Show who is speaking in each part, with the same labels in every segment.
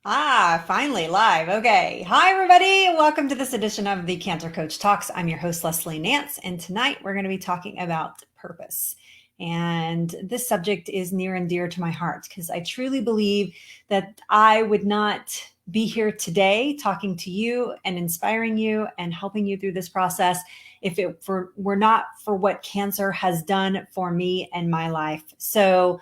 Speaker 1: Finally live. Okay. Hi, everybody. Welcome to this edition of the Cancer Coach Talks. I'm your host, Leslie Nance, and tonight we're going to be talking about purpose. And this subject is near and dear to my heart because I truly believe that I would not be here today talking to you and inspiring you and helping you through this process if were not for what cancer has done for me and my life. So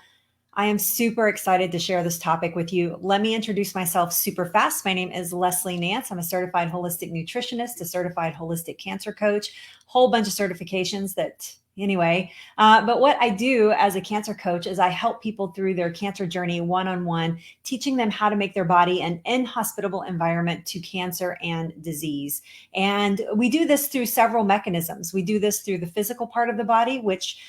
Speaker 1: I am super excited to share this topic with you. Let me introduce myself super fast. My name is Leslie Nance. I'm a certified holistic nutritionist, a certified holistic cancer coach, whole bunch of certifications but what I do as a cancer coach is I help people through their cancer journey one-on-one, teaching them how to make their body an inhospitable environment to cancer and disease. And we do this through several mechanisms. We do this through the physical part of the body, which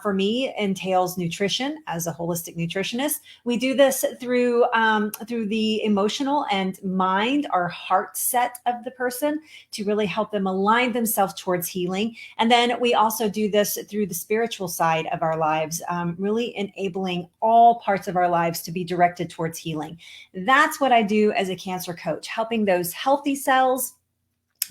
Speaker 1: for me entails nutrition as a holistic nutritionist. We do this through the emotional and mind, our heart set of the person, to really help them align themselves towards healing. And then we also do this through the spiritual side of our lives, really enabling all parts of our lives to be directed towards healing. That's what I do as a cancer coach, helping those healthy cells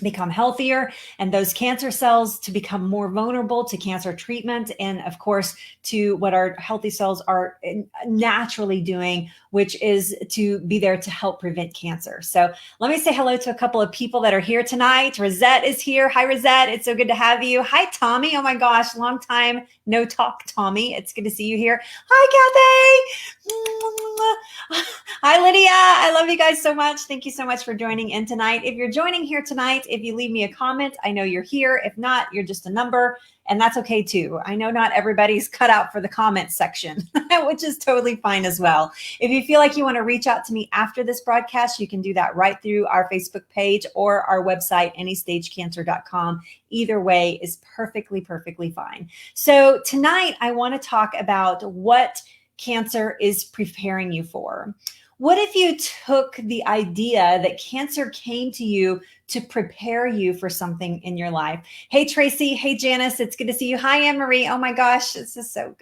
Speaker 1: become healthier and those cancer cells to become more vulnerable to cancer treatment. And of course, to what our healthy cells are naturally doing, which is to be there to help prevent cancer. So let me say hello to a couple of people that are here tonight. Rosette is here. Hi, Rosette. It's so good to have you. Hi, Tommy. Oh my gosh, long time no talk, Tommy. It's good to see you here. Hi, Kathy. Hi, Lydia. I love you guys so much. Thank you so much for joining in tonight. If you're joining here tonight, if you leave me a comment, I know you're here. If not, you're just a number, and that's okay too. I know not everybody's cut out for the comment section, which is totally fine as well. If you feel like you want to reach out to me after this broadcast, you can do that right through our Facebook page or our website, anystagecancer.com. Either way is perfectly fine. So tonight I want to talk about what cancer is preparing you for. What if you took the idea that cancer came to you to prepare you for something in your life? Hey, Tracy. Hey, Janice. It's good to see you. Hi, Anne-Marie. Oh my gosh. It's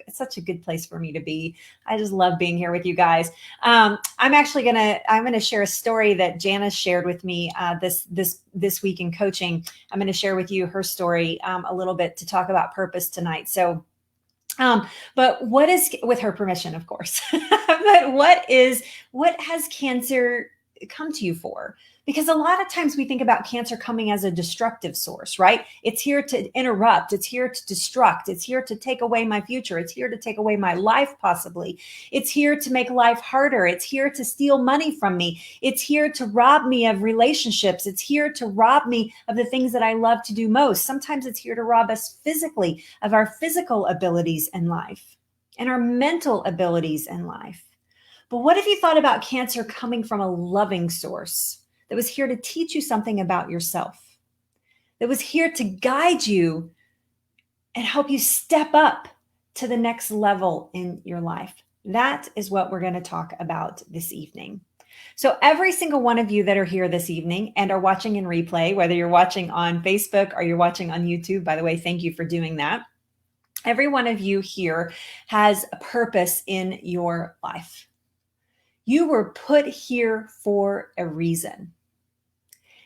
Speaker 1: such a good place for me to be. I just love being here with you guys. I'm going to share a story that Janice shared with me this week in coaching. I'm going to share with you her story a little bit to talk about purpose tonight. But what is, with her permission, of course, but what has cancer come to you for? Because a lot of times we think about cancer coming as a destructive source, right? It's here to interrupt. It's here to destruct. It's here to take away my future. It's here to take away my life, possibly. It's here to make life harder. It's here to steal money from me. It's here to rob me of relationships. It's here to rob me of the things that I love to do most. Sometimes it's here to rob us physically of our physical abilities in life and our mental abilities in life. But what if you thought about cancer coming from a loving source that was here to teach you something about yourself, that was here to guide you and help you step up to the next level in your life? That is what we're going to talk about this evening. So every single one of you that are here this evening and are watching in replay, whether you're watching on Facebook or you're watching on YouTube, by the way, thank you for doing that. Every one of you here has a purpose in your life. You were put here for a reason.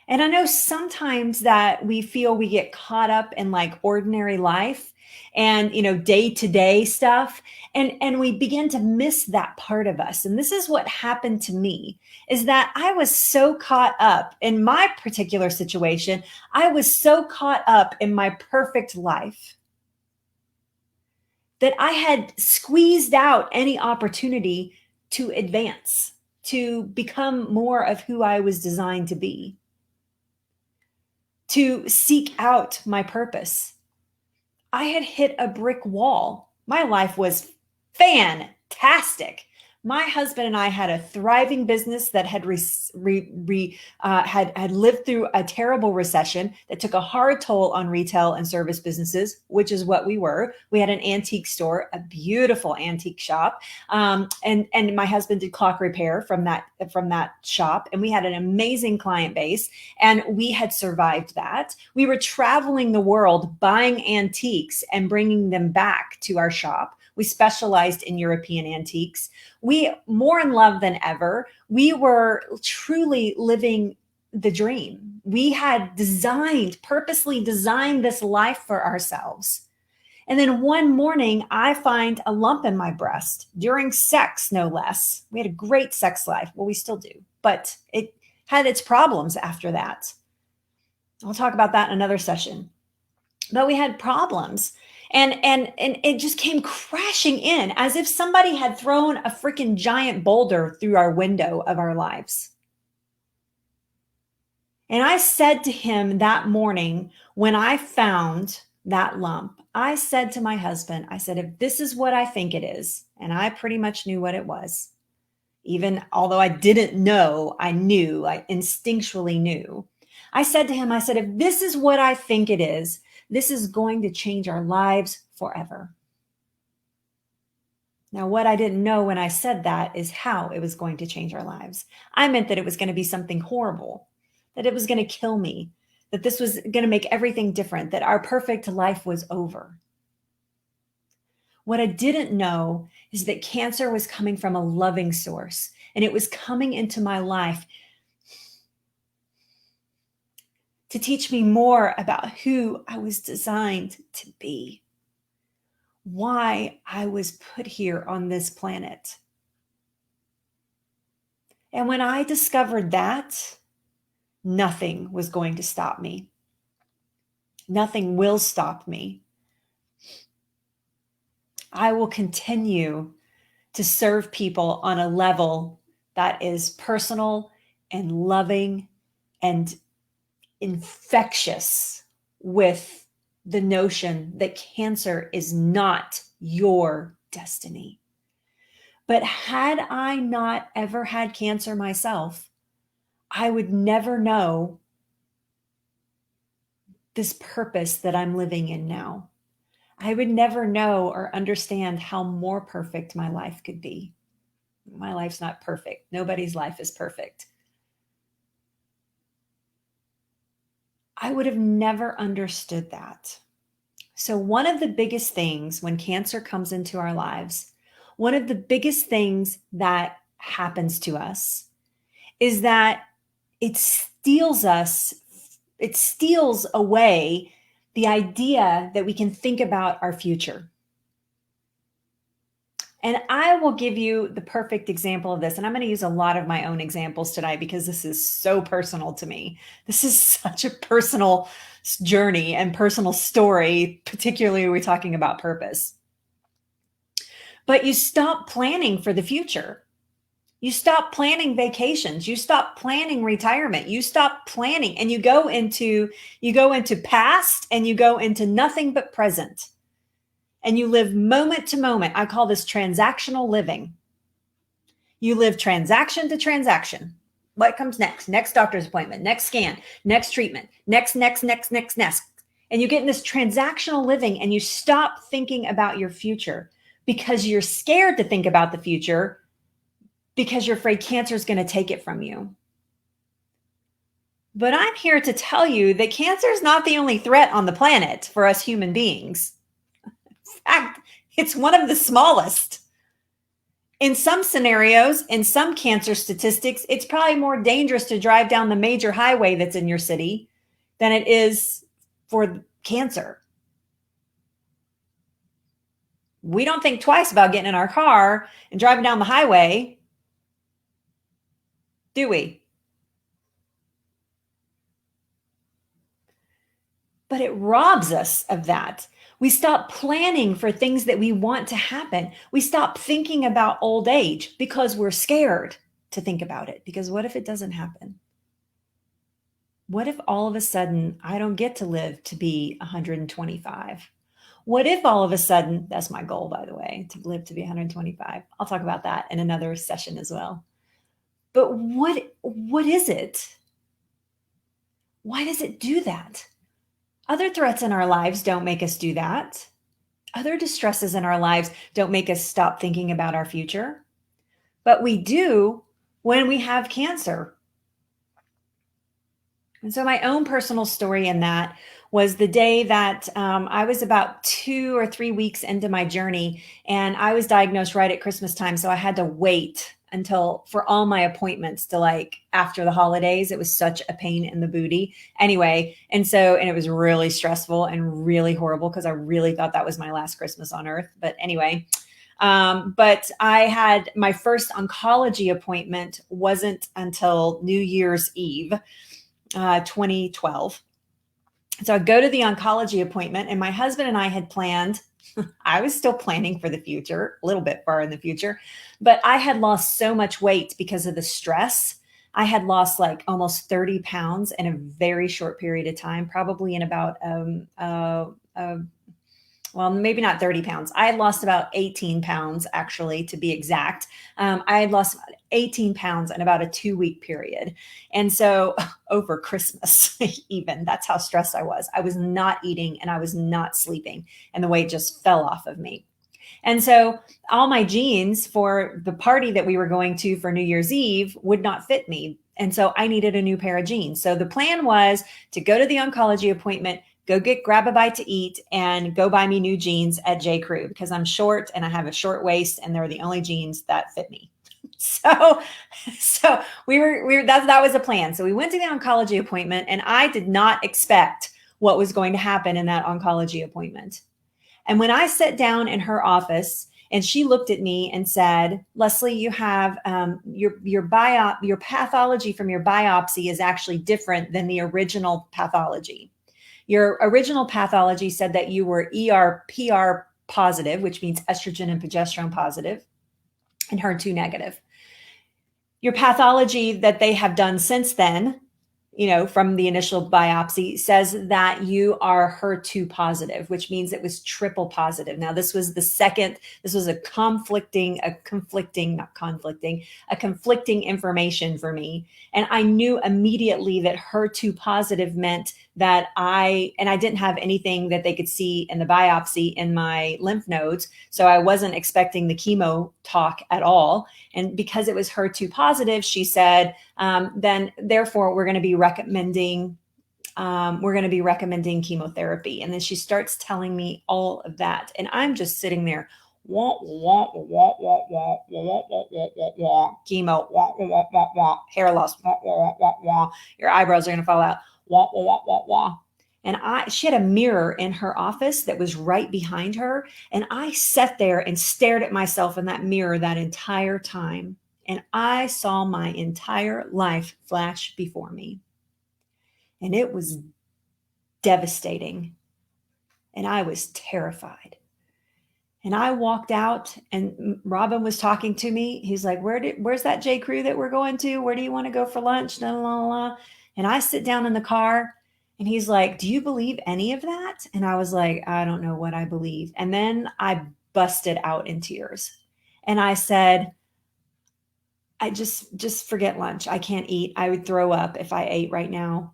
Speaker 1: And I know sometimes that we feel we get caught up in like ordinary life and, day-to-day stuff. And we begin to miss that part of us. And this is what happened to me, is that I was so caught up in my particular situation. I was so caught up in my perfect life that I had squeezed out any opportunity to advance, to become more of who I was designed to be, to seek out my purpose. I had hit a brick wall. My life was fantastic. My husband and I had a thriving business that had had lived through a terrible recession that took a hard toll on retail and service businesses, which is what we were. We had an antique store, a beautiful antique shop, and my husband did clock repair from that shop, and we had an amazing client base, and we had survived that. We were traveling the world buying antiques and bringing them back to our shop. We specialized in European antiques. We, more in love than ever, we were truly living the dream. We had purposely designed this life for ourselves. And then one morning, I find a lump in my breast during sex, no less. We had a great sex life. Well, we still do, but it had its problems after that. I'll talk about that in another session. But we had problems. And it just came crashing in as if somebody had thrown a freaking giant boulder through our window of our lives. And I said to him that morning when I found that lump, I said to my husband, I said, if this is what I think it is, and I pretty much knew what it was, even although I didn't know, I knew, I instinctually knew. I said to him, I said, if this is what I think it is, this is going to change our lives forever. Now, what I didn't know when I said that is how it was going to change our lives. I meant that it was going to be something horrible, that it was going to kill me, that this was going to make everything different, that our perfect life was over. What I didn't know is that cancer was coming from a loving source, and it was coming into my life to teach me more about who I was designed to be, why I was put here on this planet. And when I discovered that, nothing was going to stop me. Nothing will stop me. I will continue to serve people on a level that is personal and loving and infectious with the notion that cancer is not your destiny. But had I not ever had cancer myself, I would never know this purpose that I'm living in now. I would never know or understand how more perfect my life could be. My life's not perfect. Nobody's life is perfect. I would have never understood that. So one of the biggest things when cancer comes into our lives, one of the biggest things that happens to us is that it steals away the idea that we can think about our future. And I will give you the perfect example of this. And I'm going to use a lot of my own examples tonight because this is so personal to me. This is such a personal journey and personal story, particularly when we're talking about purpose. But you stop planning for the future. You stop planning vacations. You stop planning retirement. You stop planning and you go into past and you go into nothing but present. And you live moment to moment. I call this transactional living. You live transaction to transaction. What comes next? Next doctor's appointment, next scan, next treatment, next. And you get in this transactional living and you stop thinking about your future because you're scared to think about the future because you're afraid cancer is going to take it from you. But I'm here to tell you that cancer is not the only threat on the planet for us human beings. In fact, it's one of the smallest. In some scenarios, in some cancer statistics, it's probably more dangerous to drive down the major highway that's in your city than it is for cancer. We don't think twice about getting in our car and driving down the highway, do we? But it robs us of that. We stop planning for things that we want to happen. We stop thinking about old age because we're scared to think about it. Because what if it doesn't happen? What if all of a sudden I don't get to live to be 125? What if all of a sudden, that's my goal, by the way, to live to be 125. I'll talk about that in another session as well. But what is it? Why does it do that? Other threats in our lives don't make us do that. Other distresses in our lives don't make us stop thinking about our future. But we do when we have cancer. And so my own personal story in that was the day that I was about 2 or 3 weeks into my journey, and I was diagnosed right at Christmas time. So I had to wait until for all my appointments to like after the holidays. It was such a pain in the booty. Anyway, and it was really stressful and really horrible because I really thought that was my last Christmas on earth. But anyway, but I had my first oncology appointment wasn't until New Year's Eve, 2012. So I go to the oncology appointment, and my husband and I had planned, I was still planning for the future, a little bit far in the future, but I had lost so much weight because of the stress. I had lost like almost 30 pounds in a very short period of time, probably in about well, maybe not 30 pounds. I had lost about 18 pounds, actually, to be exact. I had lost about 18 pounds in about a 2-week period. And so over Christmas, even, that's how stressed I was. I was not eating and I was not sleeping, and the weight just fell off of me. And so all my jeans for the party that we were going to for New Year's Eve would not fit me. And so I needed a new pair of jeans. So the plan was to go to the oncology appointment, grab a bite to eat, and go buy me new jeans at J. Crew because I'm short and I have a short waist and they're the only jeans that fit me. So that was a plan. So we went to the oncology appointment, and I did not expect what was going to happen in that oncology appointment. And when I sat down in her office, and she looked at me and said, "Leslie, you have your pathology from your biopsy is actually different than the original pathology. Your original pathology said that you were ER/PR positive, which means estrogen and progesterone positive, and HER2 negative. Your pathology that they have done since then, from the initial biopsy, says that you are HER2 positive, which means it was triple positive." Now, this was a conflicting information for me. And I knew immediately that HER2 positive meant that I didn't have anything that they could see in the biopsy in my lymph nodes. So I wasn't expecting the chemo talk at all. And because it was HER2 positive, she said, then therefore we're going to be recommending chemotherapy. And then she starts telling me all of that. And I'm just sitting there, wah, wah, wah, wah, wah, wah, wah, wah, wah, wah, chemo, wah, wah, wah, wah, wah, hair loss, wah, wah, wah, wah, wah, your eyebrows are going to fall out, wah, wah, wah, wah, wah. And she had a mirror in her office that was right behind her. And I sat there and stared at myself in that mirror that entire time. And I saw my entire life flash before me. And it was devastating. And I was terrified. And I walked out, and Robin was talking to me. He's like, where's that J. Crew that we're going to? Where do you want to go for lunch? La, la, la. And I sit down in the car, and he's like, "Do you believe any of that?" And I was like, "I don't know what I believe." And then I busted out in tears. And I said, "I just forget lunch. I can't eat. I would throw up if I ate right now."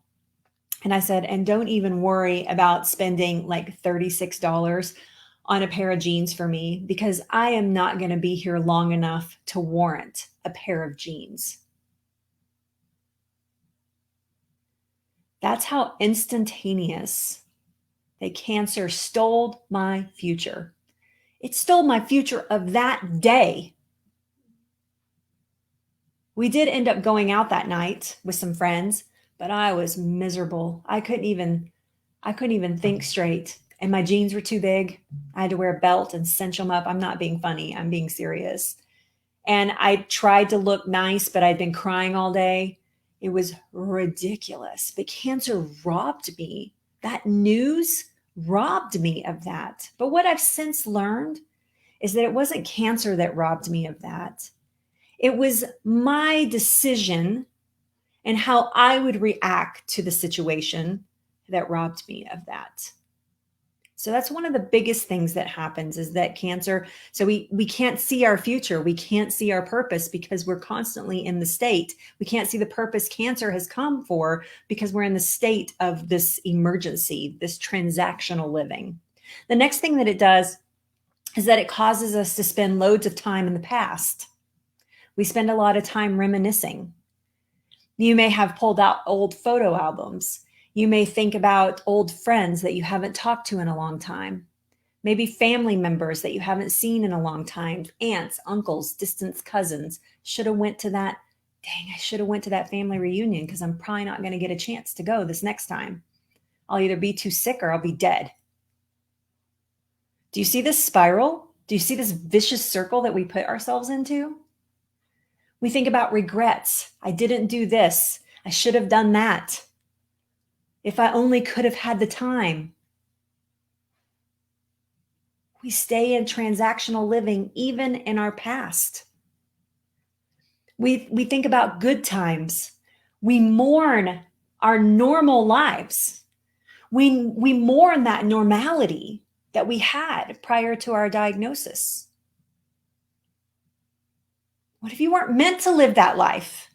Speaker 1: And I said, "And don't even worry about spending like $36 on a pair of jeans for me, because I am not going to be here long enough to warrant a pair of jeans." That's how instantaneous that cancer stole my future. It stole my future of that day. We did end up going out that night with some friends, but I was miserable. I couldn't even think straight. And my jeans were too big. I had to wear a belt and cinch them up. I'm not being funny. I'm being serious. And I tried to look nice, but I'd been crying all day. It was ridiculous. But cancer robbed me. That news robbed me of that. But what I've since learned is that it wasn't cancer that robbed me of that. It was my decision and how I would react to the situation that robbed me of that. So that's one of the biggest things that happens, is that cancer. So we can't see our future. We can't see our purpose because we're constantly in the state. We can't see the purpose cancer has come for because we're in the state of this emergency, this transactional living. The next thing that it does is that it causes us to spend loads of time in the past. We spend a lot of time reminiscing. You may have pulled out old photo albums. You may think about old friends that you haven't talked to in a long time. Maybe family members that you haven't seen in a long time, aunts, uncles, distant cousins. Should have went to that. Dang, I should have went to that family reunion because I'm probably not going to get a chance to go this next time. I'll either be too sick or I'll be dead. Do you see this spiral? Do you see this vicious circle that we put ourselves into? We think about regrets. I didn't do this. I should have done that. If I only could have had the time. We stay in transactional living even in our past. We think about good times. We mourn our normal lives. We mourn that normality that we had prior to our diagnosis. What if you weren't meant to live that life?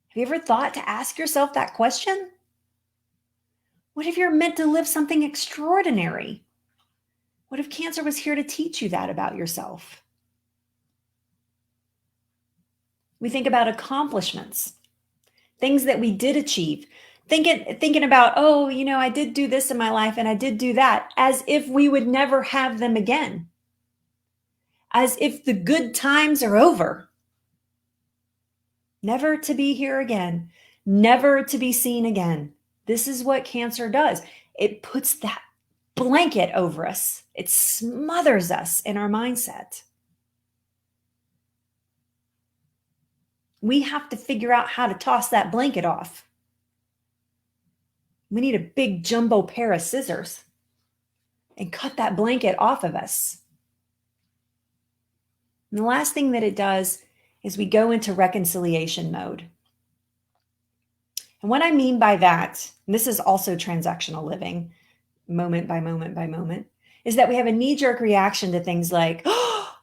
Speaker 1: Have you ever thought to ask yourself that question? What if you're meant to live something extraordinary? What if cancer was here to teach you that about yourself? We think about accomplishments, things that we did achieve, thinking about, oh, I did do this in my life and I did do that, as if we would never have them again, as if the good times are over, never to be here again, never to be seen again. This is what cancer does. It puts that blanket over us. It smothers us in our mindset. We have to figure out how to toss that blanket off. We need a big jumbo pair of scissors and cut that blanket off of us. And the last thing that it does is we go into reconciliation mode. And what I mean by that, and this is also transactional living, moment by moment by moment, is that we have a knee-jerk reaction to things like, oh,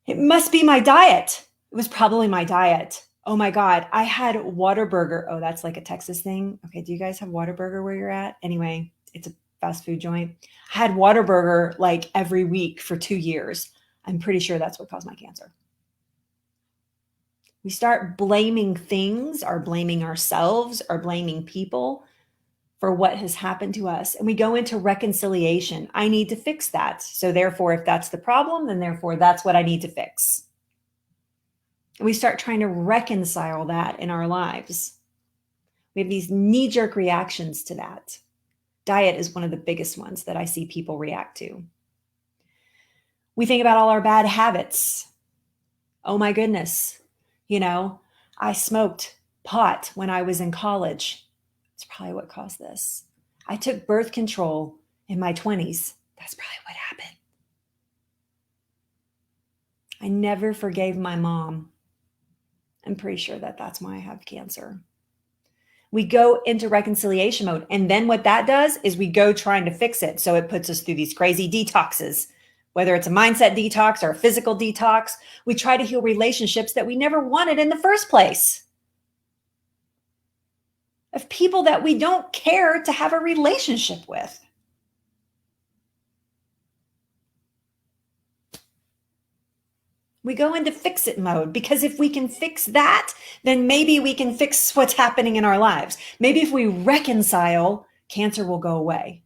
Speaker 1: it must be my diet. It was probably my diet. Oh my God, I had Whataburger. Oh, that's like a Texas thing. Okay, do you guys have Whataburger where you're at? Anyway, it's a fast food joint. I had Whataburger like every week for 2 years. I'm pretty sure that's what caused my cancer. We start blaming things or blaming ourselves or blaming people for what has happened to us. And we go into reconciliation. I need to fix that. So therefore, if that's the problem, then therefore that's what I need to fix. And we start trying to reconcile that in our lives. We have these knee-jerk reactions to that. Diet is one of the biggest ones that I see people react to. We think about all our bad habits. Oh my goodness. I smoked pot when I was in college. That's probably what caused this. I took birth control in my 20s. That's probably what happened. I never forgave my mom. I'm pretty sure that that's why I have cancer. We go into reconciliation mode. And then what that does is we go trying to fix it. So it puts us through these crazy detoxes, whether it's a mindset detox or a physical detox. We try to heal relationships that we never wanted in the first place, of people that we don't care to have a relationship with. We go into fix it mode because if we can fix that, then maybe we can fix what's happening in our lives. Maybe if we reconcile, cancer will go away.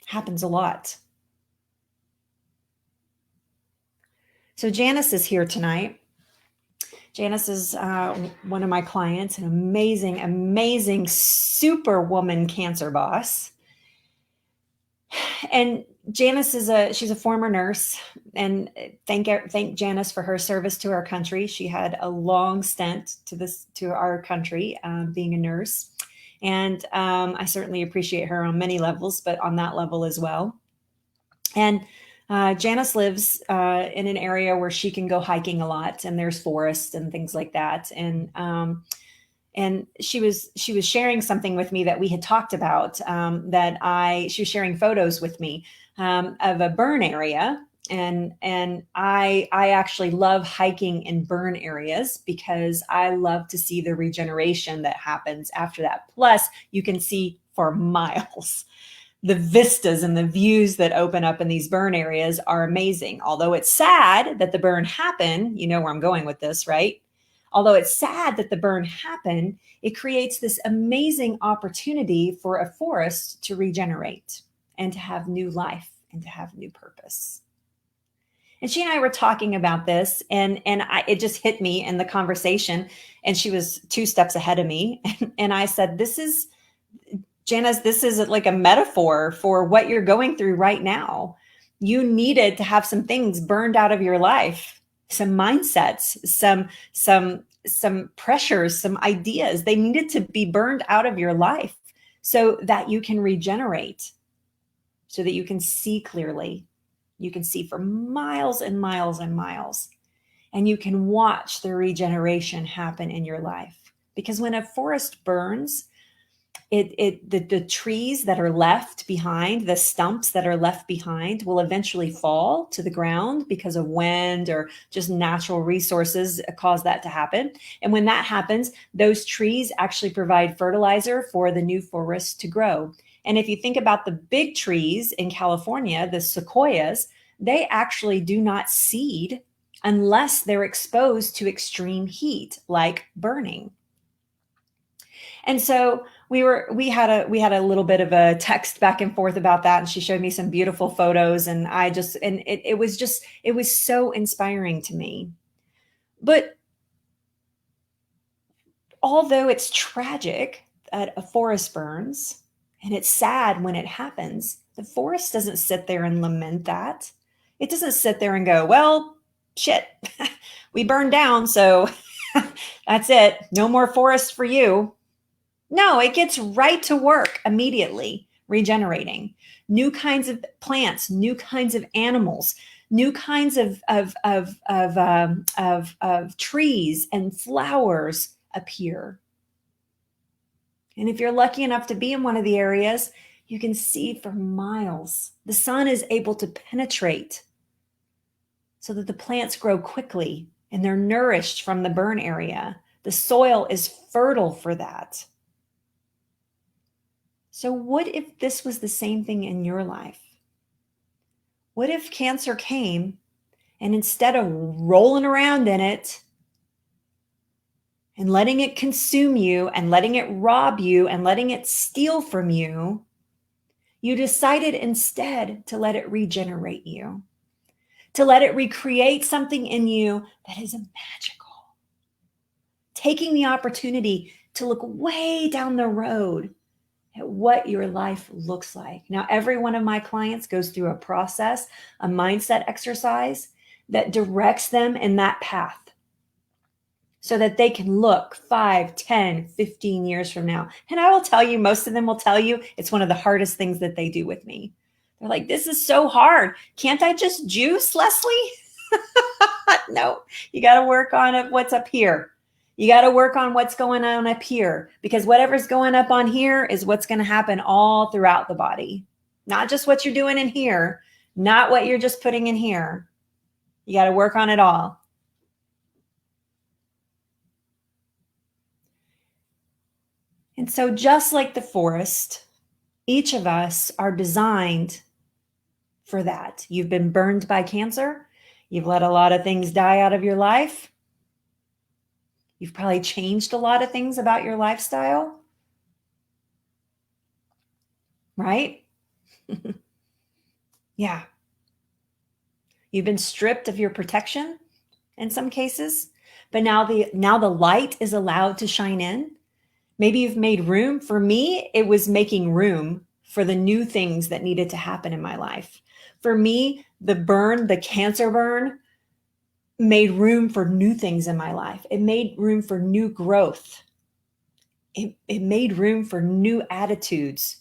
Speaker 1: Happens a lot. So Janice is here tonight. Janice is one of my clients, an amazing, amazing superwoman cancer boss. And Janice she's a former nurse, and thank Janice for her service to our country. She had a long stint to our country, being a nurse. And I certainly appreciate her on many levels, but on that level as well. And Janice lives in an area where she can go hiking a lot, and there's forests and things like that. And she was sharing something with me that we had talked about, she was sharing photos with me of a burn area. And I actually love hiking in burn areas because I love to see the regeneration that happens after that. Plus, you can see for miles. The vistas and the views that open up in these burn areas are amazing. Although it's sad that the burn happened, you know where I'm going with this, right? although it's sad that the burn happened, it creates this amazing opportunity for a forest to regenerate and to have new life and to have new purpose. And she and I were talking about this, and it just hit me in the conversation. And she was 2 steps ahead of me. And I said, Janice, this is like a metaphor for what you're going through right now. You needed to have some things burned out of your life, some mindsets, some pressures, some ideas. They needed to be burned out of your life so that you can regenerate, so that you can see clearly. You can see for miles and miles and miles, and you can watch the regeneration happen in your life. Because when a forest burns, the trees that are left behind, the stumps that are left behind, will eventually fall to the ground because of wind or just natural resources cause that to happen. And when that happens, those trees actually provide fertilizer for the new forest to grow. And if you think about the big trees in California, the sequoias, they actually do not seed unless they're exposed to extreme heat, like burning. And so we had a little bit of a text back and forth about that, and she showed me some beautiful photos, and it was so inspiring to me. But although it's tragic that a forest burns, and it's sad when it happens, the forest doesn't sit there and lament that. It doesn't sit there and go, well, shit, we burned down, so that's it. No more forest for you. No, it gets right to work immediately, regenerating new kinds of plants, new kinds of animals, new kinds of trees and flowers appear. And if you're lucky enough to be in one of the areas, you can see for miles. The sun is able to penetrate so that the plants grow quickly and they're nourished from the burn area. The soil is fertile for that. So what if this was the same thing in your life? What if cancer came and instead of rolling around in it and letting it consume you and letting it rob you and letting it steal from you, you decided instead to let it regenerate you, to let it recreate something in you that is magical, taking the opportunity to look way down the road at what your life looks like. Now, every one of my clients goes through a process, a mindset exercise that directs them in that path so that they can look 5, 10, 15 years from now. And I will tell you, most of them will tell you it's one of the hardest things that they do with me. They're like, this is so hard. Can't I just juice, Leslie? No, you got to work on what's up here. You got to work on what's going on up here, because whatever's going up on here is what's going to happen all throughout the body. Not just what you're doing in here, not what you're just putting in here. You got to work on it all. And so just like the forest, each of us are designed for that. You've been burned by cancer. You've let a lot of things die out of your life. You've probably changed a lot of things about your lifestyle, right? Yeah. You've been stripped of your protection in some cases, but now the light is allowed to shine in. Maybe you've made room. For me, it was making room for the new things that needed to happen in my life. For me, the cancer burn, made room for new things in my life. It made room for new growth. It made room for new attitudes.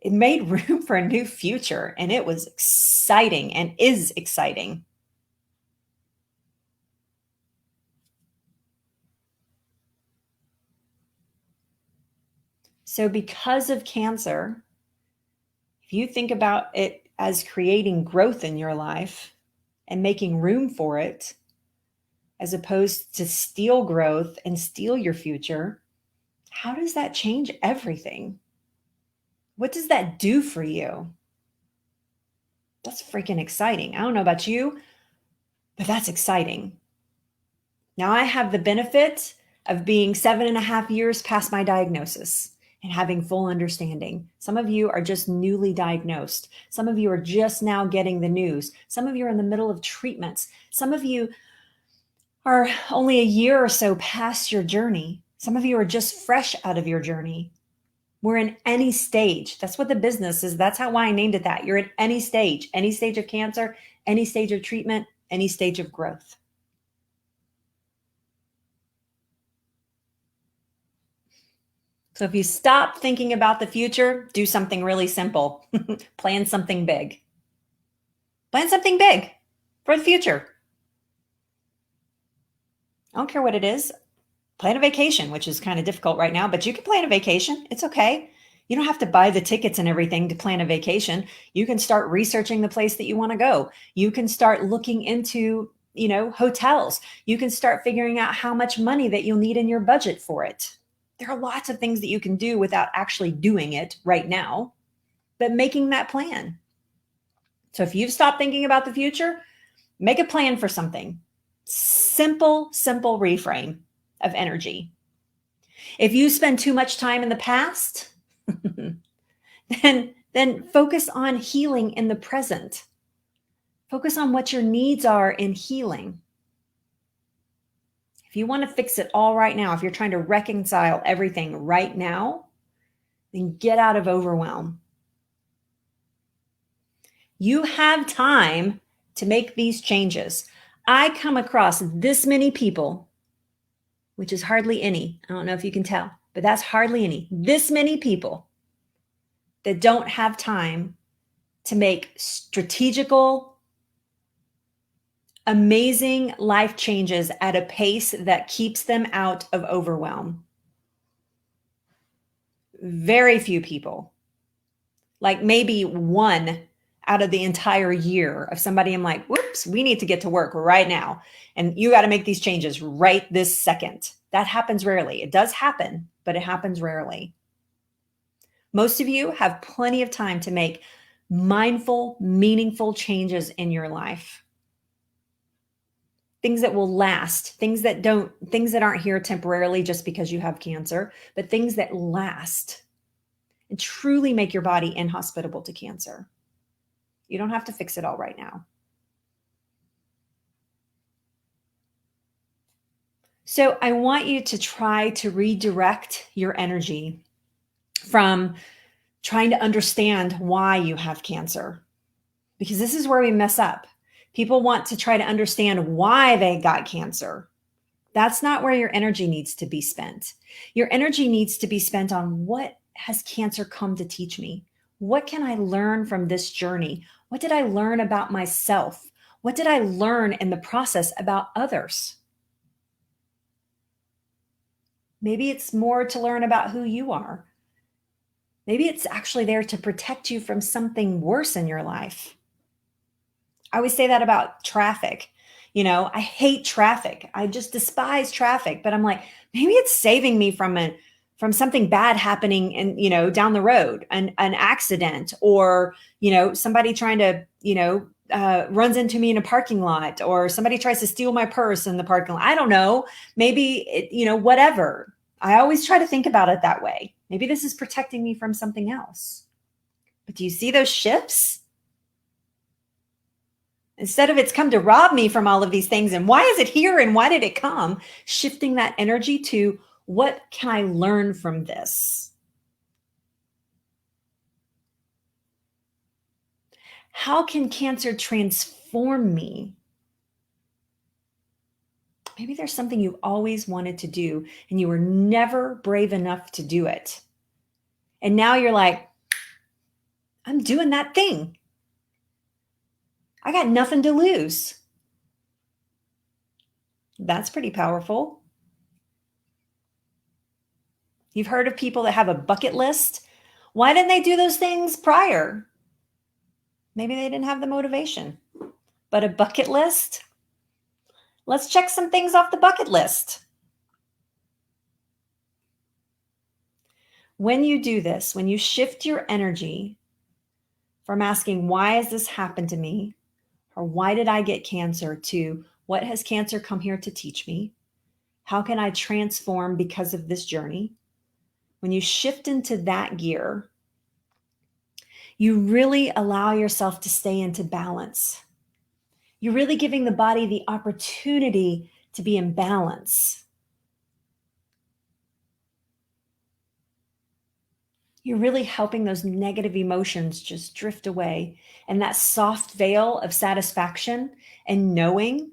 Speaker 1: It made room for a new future. And it was exciting and is exciting. So because of cancer, if you think about it as creating growth in your life and making room for it, as opposed to steal growth and steal your future, how does that change everything? What does that do for you? That's freaking exciting. I don't know about you, but that's exciting. Now I have the benefit of being 7.5 years past my diagnosis and having full understanding. Some of you are just newly diagnosed. Some of you are just now getting the news. Some of you are in the middle of treatments. Some of you are only a year or so past your journey. Some of you are just fresh out of your journey. We're in any stage. That's what the business is. That's why I named it that. You're at any stage of cancer, any stage of treatment, any stage of growth. So if you stop thinking about the future, do something really simple. Plan something big. Plan something big for the future. I don't care what it is. Plan a vacation, which is kind of difficult right now, but you can plan a vacation. It's okay. You don't have to buy the tickets and everything to plan a vacation. You can start researching the place that you want to go. You can start looking into, hotels. You can start figuring out how much money that you'll need in your budget for it. There are lots of things that you can do without actually doing it right now, but making that plan. So if you've stopped thinking about the future, make a plan for something. Simple reframe of energy. If you spend too much time in the past, then focus on healing in the present. Focus on what your needs are in healing. If you want to fix it all right now, if you're trying to reconcile everything right now, then get out of overwhelm. You have time to make these changes. I come across this many people, which is hardly any. I don't know if you can tell, but that's hardly any. This many people that don't have time to make strategical, amazing life changes at a pace that keeps them out of overwhelm. Very few people, like maybe one out of the entire year of somebody I'm like, whoops, we need to get to work right now. And you got to make these changes right this second. That happens rarely. It does happen, but it happens rarely. Most of you have plenty of time to make mindful, meaningful changes in your life. Things that will last, things that aren't here temporarily just because you have cancer, but things that last and truly make your body inhospitable to cancer. You don't have to fix it all right now. So I want you to try to redirect your energy from trying to understand why you have cancer, because this is where we mess up. People want to try to understand why they got cancer. That's not where your energy needs to be spent. Your energy needs to be spent on what has cancer come to teach me? What can I learn from this journey? What did I learn about myself? What did I learn in the process about others? Maybe it's more to learn about who you are. Maybe it's actually there to protect you from something worse in your life. I always say that about traffic. I hate traffic. I just despise traffic, but I'm like, maybe it's saving me from something bad happening and, down the road, an accident, or, somebody trying to, runs into me in a parking lot, or somebody tries to steal my purse in the parking lot. I don't know. Maybe, whatever. I always try to think about it that way. Maybe this is protecting me from something else. But do you see those shifts? Instead of it's come to rob me from all of these things, and why is it here and why did it come? Shifting that energy to, what can I learn from this? How can cancer transform me? Maybe there's something you always wanted to do and you were never brave enough to do it. And now you're like, I'm doing that thing. I got nothing to lose. That's pretty powerful. You've heard of people that have a bucket list. Why didn't they do those things prior? Maybe they didn't have the motivation. But a bucket list? Let's check some things off the bucket list. When you do this, when you shift your energy from asking, why has this happened to me? Or why did I get cancer? To, what has cancer come here to teach me? How can I transform because of this journey? When you shift into that gear, you really allow yourself to stay into balance. You're really giving the body the opportunity to be in balance. You're really helping those negative emotions just drift away. And that soft veil of satisfaction and knowing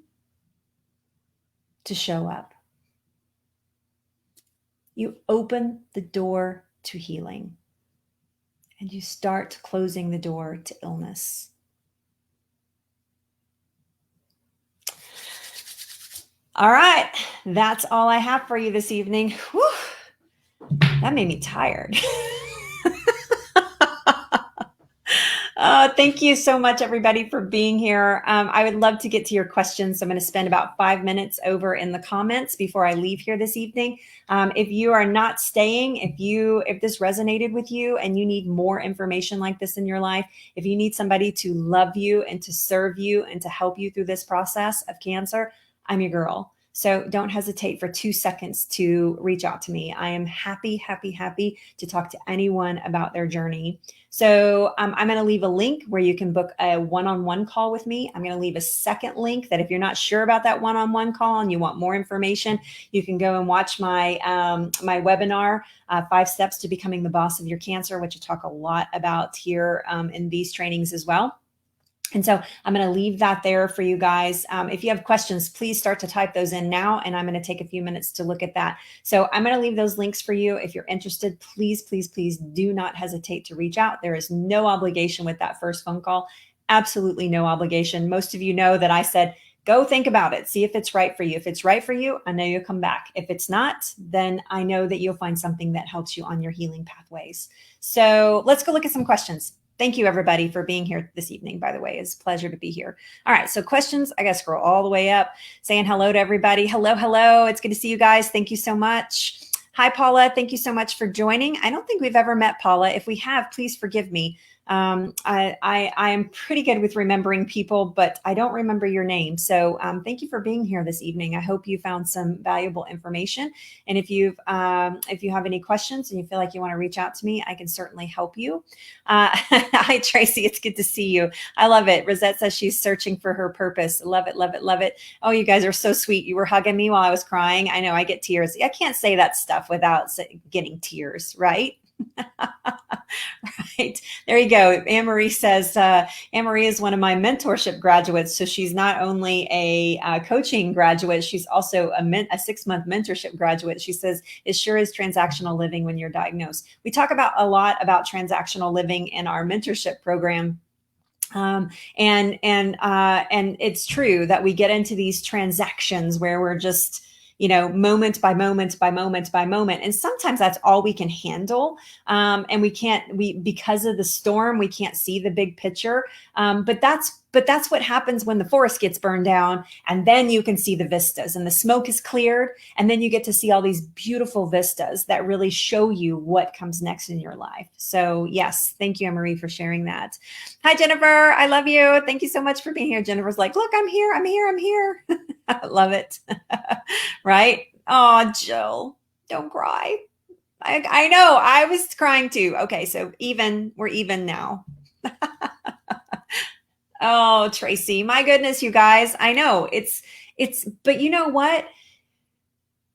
Speaker 1: to show up. You open the door to healing and you start closing the door to illness. All right, that's all I have for you this evening. Whew, that made me tired. Thank you so much, everybody, for being here. I would love to get to your questions. So I'm going to spend about 5 minutes over in the comments before I leave here this evening. If you are not staying, if this resonated with you and you need more information like this in your life, if you need somebody to love you and to serve you and to help you through this process of cancer, I'm your girl. So don't hesitate for 2 seconds to reach out to me. I am happy to talk to anyone about their journey. So I'm going to leave a link where you can book a one-on-one call with me. I'm going to leave a second link that if you're not sure about that one-on-one call and you want more information, you can go and watch my my webinar, 5 Steps to Becoming the Boss of Your Cancer, which I talk a lot about here in these trainings as well. And so I'm going to leave that there for you guys. If you have questions, please start to type those in now, and I'm going to take a few minutes to look at that. So I'm going to leave those links for you. If you're interested, please do not hesitate to reach out. There is no obligation with that first phone call. Absolutely no obligation. Most of you know that I said, go think about it. See if it's right for you. If it's right for you, I know you'll come back. If it's not, then I know that you'll find something that helps you on your healing pathways. So let's go look at some questions. Thank you, everybody, for being here this evening, by the way. It's a pleasure to be here. All right, so questions. I got to scroll all the way up, saying hello to everybody. Hello. It's good to see you guys. Thank you so much. Hi, Paula. Thank you so much for joining. I don't think we've ever met, Paula. If we have, please forgive me. I am pretty good with remembering people, but I don't remember your name. So thank you for being here this evening. I hope you found some valuable information. And if you have any questions and you feel like you want to reach out to me, I can certainly help you. Hi, Tracy. It's good to see you. I love it. Rosette says she's searching for her purpose. Love it. Oh, you guys are so sweet. You were hugging me while I was crying. I know I get tears. I can't say that stuff without getting tears, right? Right. There you go. Anne-Marie says, Anne-Marie is one of my mentorship graduates. So she's not only a coaching graduate, she's also a 6-month mentorship graduate. She says, it sure is transactional living when you're diagnosed. We talk about a lot about transactional living in our mentorship program. And it's true that we get into these transactions where we're just, moment by moment. And sometimes that's all we can handle. And because of the storm, we can't see the big picture. But that's what happens when the forest gets burned down, and then you can see the vistas and the smoke is cleared. And then you get to see all these beautiful vistas that really show you what comes next in your life. So yes, thank you, Anne-Marie, for sharing that. Hi, Jennifer. I love you. Thank you so much for being here. Jennifer's like, look, I'm here. I love it. Right? Oh, Jill, don't cry. I know. I was crying too. Okay, so we're even now. Oh, Tracy, my goodness, you guys. I know but you know what?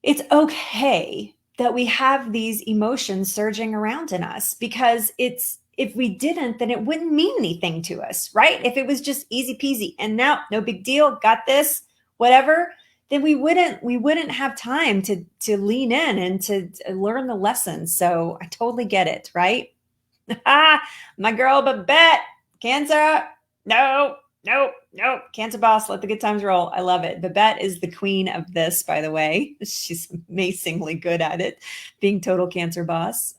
Speaker 1: It's okay that we have these emotions surging around in us, because if we didn't, then it wouldn't mean anything to us, right? If it was just easy peasy and now no big deal, got this, whatever, then we wouldn't have time to lean in and to learn the lessons. So I totally get it, right? My girl Babette, cancer. No. Cancer boss, let the good times roll. I love it. Babette is the queen of this, by the way. She's amazingly good at it, being total cancer boss.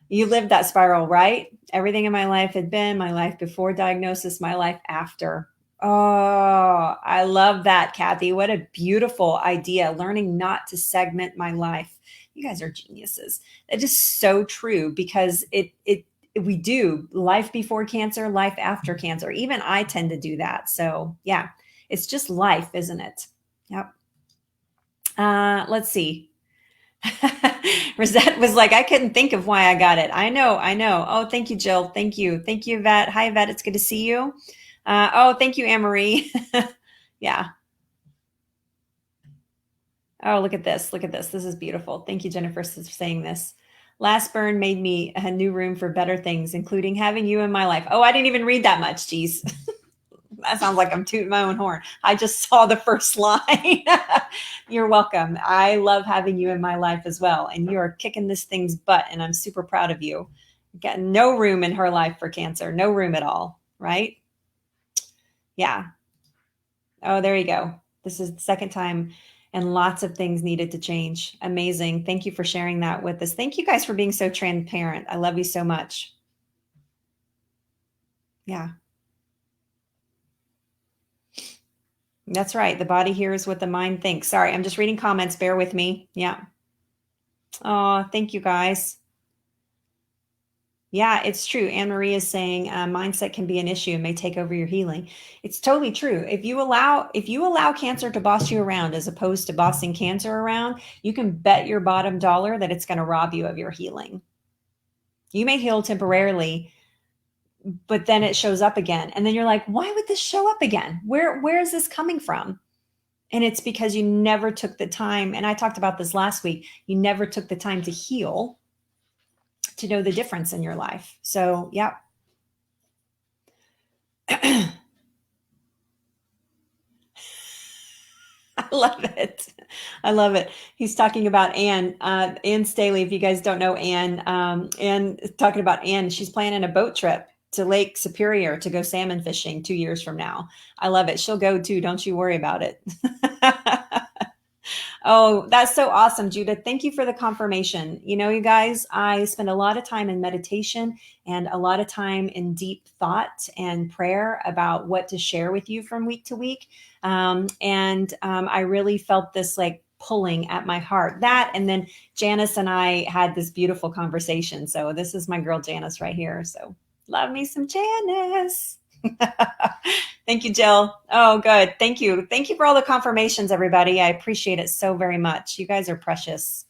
Speaker 1: You lived that spiral, right? Everything in my life had been my life before diagnosis, my life after. Oh, I love that, Kathy. What a beautiful idea. Learning not to segment my life. You guys are geniuses. That is so true, because we do life before cancer, life after cancer. Even I tend to do that. So yeah, it's just life, isn't it? Yep. Let's see. Rosette was like, I couldn't think of why I got it. I know. Oh, thank you, Jill. Thank you. Thank you, Yvette. Hi, Yvette. It's good to see you. Oh, thank you, Anne-Marie. Yeah. Oh, look at this. Look at this. This is beautiful. Thank you, Jennifer, for saying this. Last burn made me a new room for better things, including having you in my life. Oh, I didn't even read that much. Geez. That sounds like I'm tooting my own horn. I just saw the first line. You're welcome. I love having you in my life as well. And you are kicking this thing's butt, and I'm super proud of you. Got no room in her life for cancer. No room at all. Right? Yeah. Oh, there you go. This is the second time, and lots of things needed to change. Amazing. Thank you for sharing that with us. Thank you guys for being so transparent. I love you so much. Yeah. That's right. The body hears what the mind thinks. Sorry, I'm just reading comments. Bear with me. Yeah. Oh, thank you guys. Yeah, it's true. Anne Marie is saying mindset can be an issue and may take over your healing. It's totally true. If you allow cancer to boss you around as opposed to bossing cancer around, you can bet your bottom dollar that it's going to rob you of your healing. You may heal temporarily, but then it shows up again, and then you're like, why would this show up again? Where is this coming from? And it's because you never took the time. And I talked about this last week. You never took the time to heal, to know the difference in your life. So, yeah. I love it. I love it. He's talking about Ann Staley. If you guys don't know Ann, Ann is talking about Ann. She's planning a boat trip to Lake Superior to go salmon fishing 2 years from now. I love it. She'll go too. Don't you worry about it. Oh, that's so awesome, Judith. Thank you for the confirmation. You know, you guys, I spend a lot of time in meditation and a lot of time in deep thought and prayer about what to share with you from week to week. I really felt this like pulling at my heart. That, and then Janice and I had this beautiful conversation. So this is my girl Janice right here. So love me some Janice. Thank you, Jill. Oh, good. Thank you. Thank you for all the confirmations, everybody. I appreciate it so very much. You guys are precious.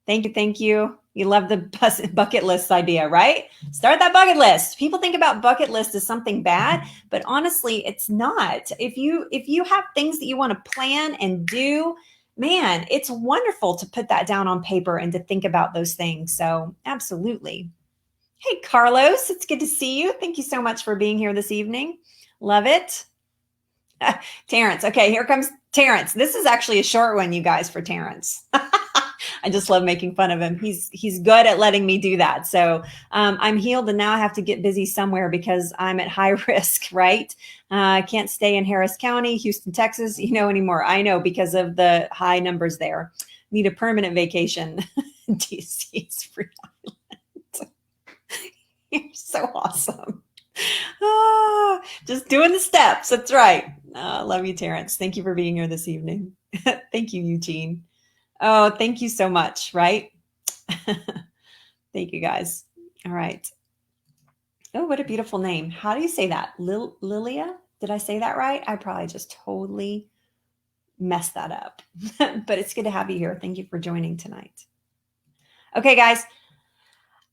Speaker 1: Thank you. Thank you. You love the bucket list idea, right? Start that bucket list. People think about bucket list as something bad, but honestly, it's not. If you have things that you want to plan and do, man, it's wonderful to put that down on paper and to think about those things. So absolutely. Hey, Carlos, it's good to see you. Thank you so much for being here this evening. Love it. Terrence. Okay, here comes Terrence. This is actually a short one, you guys, for Terrence. I just love making fun of him. He's good at letting me do that. So I'm healed, and now I have to get busy somewhere because I'm at high risk, right? I can't stay in Harris County, Houston, Texas, anymore. I know, because of the high numbers there. Need a permanent vacation. DC's free island. You're so awesome. Just doing the steps. That's right. Love you, Terrence. Thank you for being here this evening. Thank you, Eugene. Oh, thank you so much. Right? Thank you, guys. All right. Oh, what a beautiful name. How do you say that? Lilia? Did I say that right? I probably just totally messed that up. But it's good to have you here. Thank you for joining tonight. Okay, guys.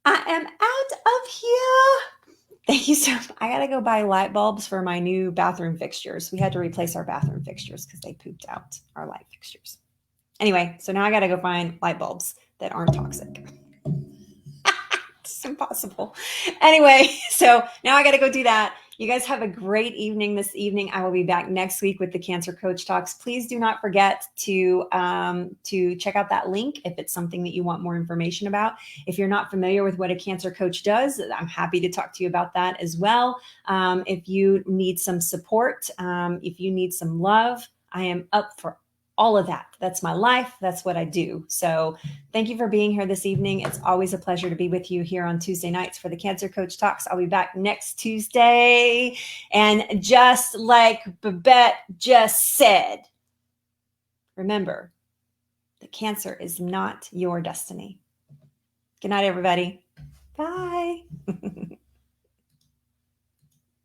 Speaker 1: I am out of here. Thank you so much. I got to go buy light bulbs for my new bathroom fixtures. We had to replace our bathroom fixtures because they pooped out our light fixtures. Anyway, so now I got to go find light bulbs that aren't toxic. It's impossible. Anyway, so now I got to go do that. You guys have a great evening this evening. I will be back next week with the Cancer Coach Talks. Please do not forget to check out that link if it's something that you want more information about. If you're not familiar with what a cancer coach does, I'm happy to talk to you about that as well. If you need some support, if you need some love, I am up for all of that. That's my life. That's what I do. So thank you for being here this evening. It's always a pleasure to be with you here on Tuesday nights for the Cancer Coach Talks. I'll be back next Tuesday. And just like Babette just said, remember, the cancer is not your destiny. Good night, everybody. Bye.